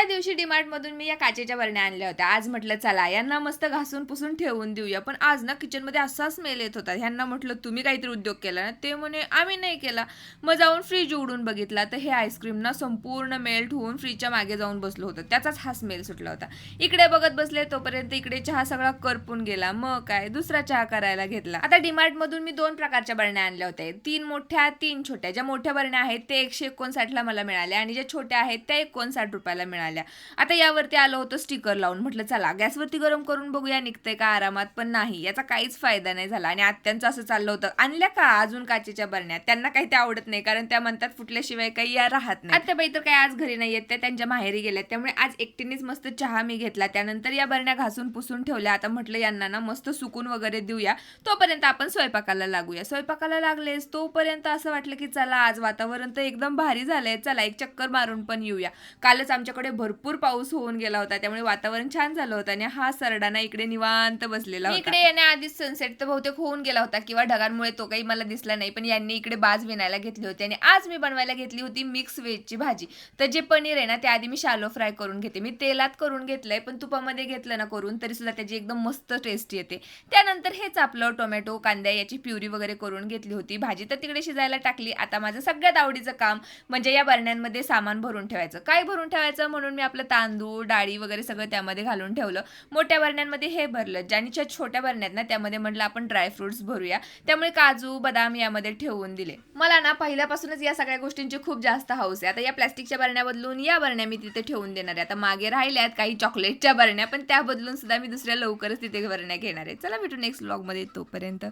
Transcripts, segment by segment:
दिवशी डीमार्ट मधून मी या काचेच्या बरण्या आणल्या होत्या. आज म्हटलं चला यांना मस्त घासून पुसून ठेवून देऊया. पण आज ना किचन मध्ये असा स्मेल येत होता. ह्यांना म्हटलं तुम्ही काहीतरी उद्योग केला ना? ते म्हणे आम्ही नाही केला. मग जाऊन फ्रीज उघडून बघितला तर हे आईस्क्रीम ना संपूर्ण मेल्ट होऊन फ्रीजच्या मागे जाऊन बसलो होतं. त्याचाच हा स्मेल सुटला होता. इकडे बघत बसले तोपर्यंत इकडे चहा सगळा करपून गेला. मग काय दुसरा चहा करायला घेतला. आता डीमार्ट मधून मी 2 प्रकारच्या बरण्या आणल्या होत्या. 3 मोठ्या 3 छोट्या. ज्या मोठ्या बरण्या आहेत ते 159 ला मला मिळाल्या आणि ज्या छोट्या आहेत त्या 59 रुपयाला मिळाल्या. आता यावरती आलं होतं स्टिकर लावून. म्हटलं चला गॅसवरती गरम करून बघूया निघतंय का आरामात. पण नाही, याचा काहीच फायदा नाही झाला. आणि आत्यांचं असं चाललं होतं आणल्या का अजून काचेच्या बरण्या. त्यांना काही ते आवडत नाही कारण त्या म्हणतात फुटल्याशिवाय काही या राहत नाही. आत्याबाई तर काही आज घरी नाही येत, त्या त्यांच्या माहेरी गेल्यात. त्यामुळे आज एकटीनेच मस्त चहा मी घेतला. त्यानंतर या बरण्या घासून पुसून ठेवल्या. आता म्हटलं यांना ना मस्त सुकून वगैरे देऊया, तोपर्यंत आपण स्वयंपाकाला लागूया. स्वयंपाकाला लागलेच तोपर्यंत असं वाटलं की चला आज वातावरण तर एकदम भारी झालंय, चला एक चक्कर मारून पण येऊया. कालच आमच्याकडे भरपूर पाऊस होऊन गेला होता त्यामुळे वातावरण छान झालं होतं आणि हा सरडाना इकडे निवांत बसलेला होता. इकडे येण्याआधीच सनसेट तर बहुतेक होऊन गेला होता किंवा ढगांमुळे तो काही मला दिसला नाही. पण यांनी इकडे बाज विणायला घेतली होती आणि आज मी बनवायला घेतली होती मिक्स व्हेजची भाजी. तर जे पनीर आहे ना ते आधी मी शालो फ्राय करून घेते. मी तेलात करून घेतलंय पण तुपामध्ये घेतलं ना करून तरी सुद्धा त्याची एकदम मस्त टेस्ट येते. त्यानंतर हेच आपलं टोमॅटो कांदा याची प्युरी वगैरे करून घेतली होती. भाजी तर तिकडे शिजायला टाकली. आता माझं सगळ्यात आवडीचं काम म्हणजे या बरण्यांमध्ये सामान भरून ठेवायचं. काय भरून ठेवायचं म्हणून मी आपलं तांदूळ डाळी वगैरे सगळं त्यामध्ये घालून ठेवलं. मोठ्या बरण्यांमध्ये हे भरलं. ज्यांच्या छोट्या बरण्यात ना त्यामध्ये म्हटलं आपण ड्रायफ्रुट्स भरूया. त्यामुळे काजू बदाम यामध्ये ठेवून दिले. मला ना पहिल्यापासूनच या सगळ्या गोष्टींची खूप जास्त हौस आहे. आता या प्लास्टिकच्या बरण्या बदलून या बरण्या मी तिथे ठेवून देणार आहे. आता मागे राहिल्यात काही चॉकलेटच्या बरण्या पण त्या बदलून सुद्धा मी दुसऱ्या लवकरच तिथे बरण्या घेणार आहे. चला भेटू नेक्स्ट व्लॉग मध्ये, तोपर्यंत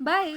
बाय.